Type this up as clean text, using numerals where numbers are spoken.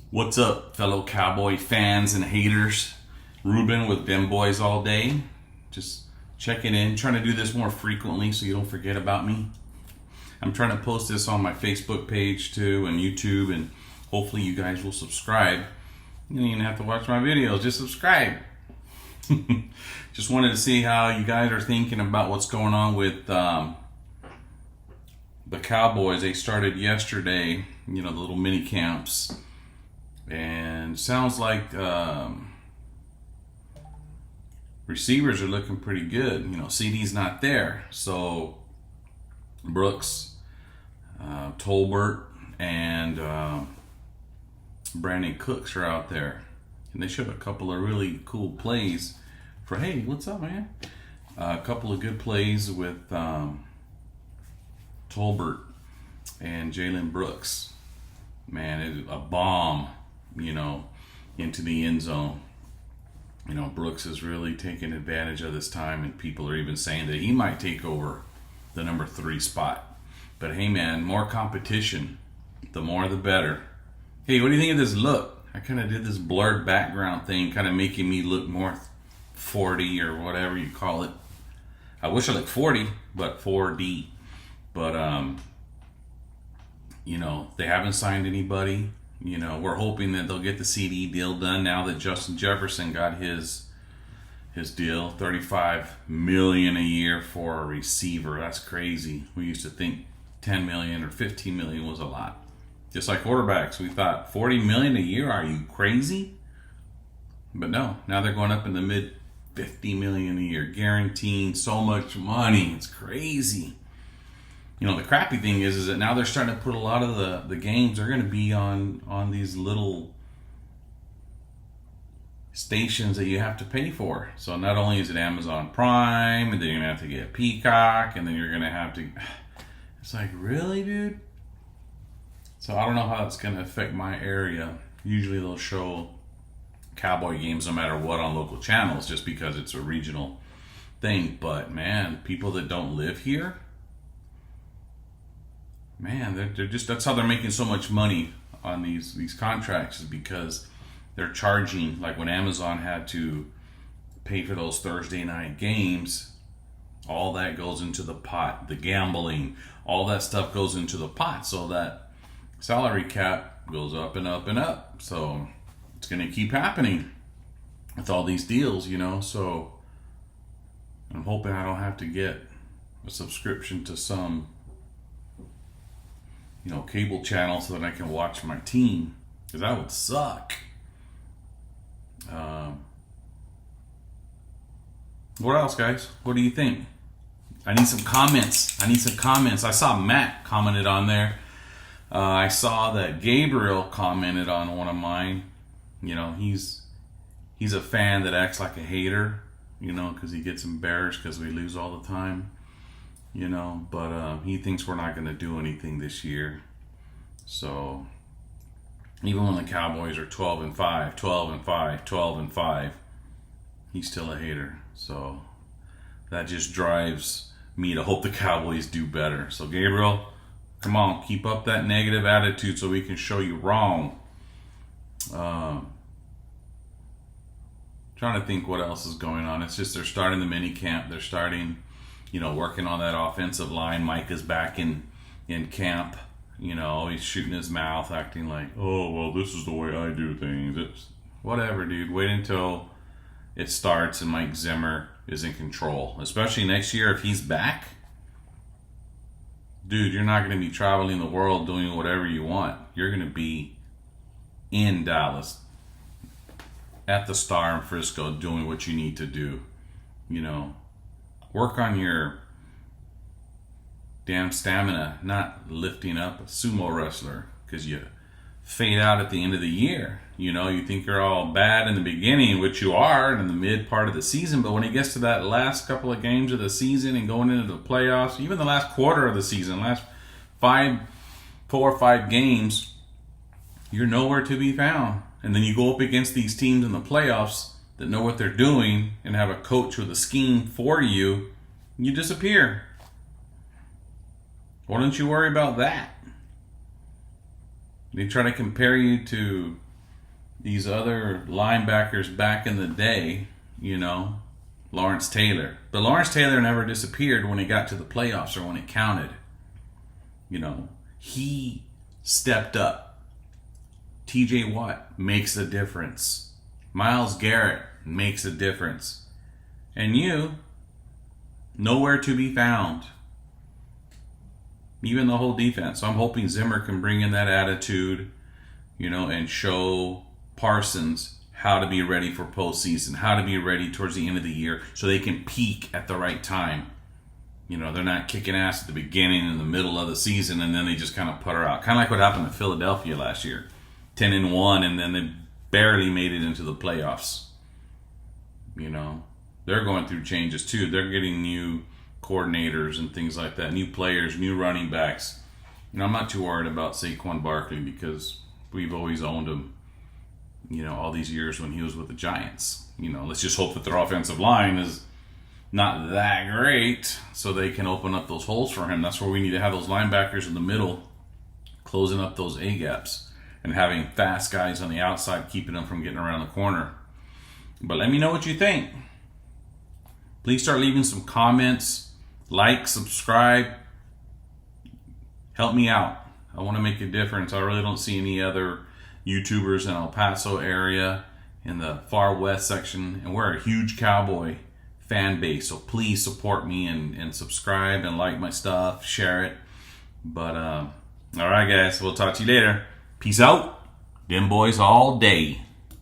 What's up, fellow Cowboy fans and haters? Ruben with DEMBOYSALLDAY. Just checking in, trying to do this more frequently so you don't forget about me. I'm trying to post this on my Facebook page too and YouTube, and hopefully you guys will subscribe. You don't even have to watch my videos, just subscribe. Just wanted to see how you guys are thinking about what's going on with the Cowboys. They started yesterday, the little mini camps. And sounds like receivers are looking pretty good. CD's not there. So Brooks, Tolbert, and Brandon Cooks are out there. And they showed a couple of really cool plays for, hey, what's up, man? A couple of good plays with Tolbert and Jalen Brooks. Man, it a bomb. Into the end zone. Brooks is really taking advantage of this time, and people are even saying that he might take over the number 3 spot. But hey, man, more competition, the more the better. Hey, what do you think of this look? I kind of did this blurred background thing, kind of making me look more 40 or whatever you call it. I wish I looked 40, but 4D. But, they haven't signed anybody. We're hoping that they'll get the CD deal done now that Justin Jefferson got his deal, $35 million a year for a receiver. That's crazy. We used to think $10 million or $15 million was a lot. Just like quarterbacks, we thought $40 million a year. Are you crazy? But no, now they're going up in the mid $50 million a year, guaranteeing so much money. It's crazy. The crappy thing is that now they're starting to put a lot of the games, they're going to be on these little stations that you have to pay for. So not only is it Amazon Prime, and then you're going to have to get Peacock, and then you're going to have to... It's like, really, dude? So I don't know how that's going to affect my area. Usually they'll show Cowboy games no matter what on local channels just because it's a regional thing. But, man, people that don't live here... Man, they're just, that's how they're making so much money on these contracts, is because they're charging, like when Amazon had to pay for those Thursday night games, all that goes into the pot, the gambling, all that stuff goes into the pot, so that salary cap goes up and up and up. So it's going to keep happening with all these deals, so I'm hoping I don't have to get a subscription to some cable channel so that I can watch my team, because that would suck. What else, guys? What do you think? I need some comments. I saw Matt commented on there. I saw that Gabriel commented on one of mine. He's a fan that acts like a hater, because he gets embarrassed because we lose all the time. But he thinks we're not going to do anything this year. So even when the Cowboys are 12-5, 12-5, 12-5, he's still a hater. So that just drives me to hope the Cowboys do better. So Gabriel, come on, keep up that negative attitude so we can show you wrong. Trying to think what else is going on. It's just they're starting the mini camp. They're starting... working on that offensive line. Mike is back in camp. He's shooting his mouth, acting like, oh, well, this is the way I do things. It's whatever, dude. Wait until it starts and Mike Zimmer is in control. Especially next year if he's back. Dude, you're not going to be traveling the world doing whatever you want. You're going to be in Dallas at the Star in Frisco doing what you need to do. Work on your damn stamina, not lifting up a sumo wrestler, because you fade out at the end of the year. You think you're all bad in the beginning, which you are in the mid part of the season, but when it gets to that last couple of games of the season and going into the playoffs, even the last quarter of the season, last 4 or 5 games, you're nowhere to be found. And then you go up against these teams in the playoffs that know what they're doing and have a coach with a scheme for you, you disappear. Why don't you worry about that? They try to compare you to these other linebackers back in the day, you know, Lawrence Taylor. But Lawrence Taylor never disappeared when it got to the playoffs or when it counted. You know, he stepped up. TJ Watt makes a difference. Myles Garrett makes a difference. And you, nowhere to be found. Even the whole defense. So I'm hoping Zimmer can bring in that attitude, you know, and show Parsons how to be ready for postseason, how to be ready towards the end of the year so they can peak at the right time. You know, they're not kicking ass at the beginning and the middle of the season and then they just kind of putter out. Kind of like what happened to Philadelphia last year. 10-1 and then they barely made it into the playoffs. You know, they're going through changes too. They're getting new coordinators and things like that, new players, new running backs. You know, I'm not too worried about Saquon Barkley because we've always owned him, you know, all these years when he was with the Giants. You know, let's just hope that their offensive line is not that great so they can open up those holes for him. That's where we need to have those linebackers in the middle closing up those A-gaps and having fast guys on the outside keeping them from getting around the corner. But let me know what you think. Please start leaving some comments, like, subscribe. Help me out. I want to make a difference. I really don't see any other YouTubers in El Paso area, in the far west section, and we're a huge Cowboy fan base, so please support me and subscribe and like my stuff, share it. But all right guys, we'll talk to you later. Peace out. Dem boys all day.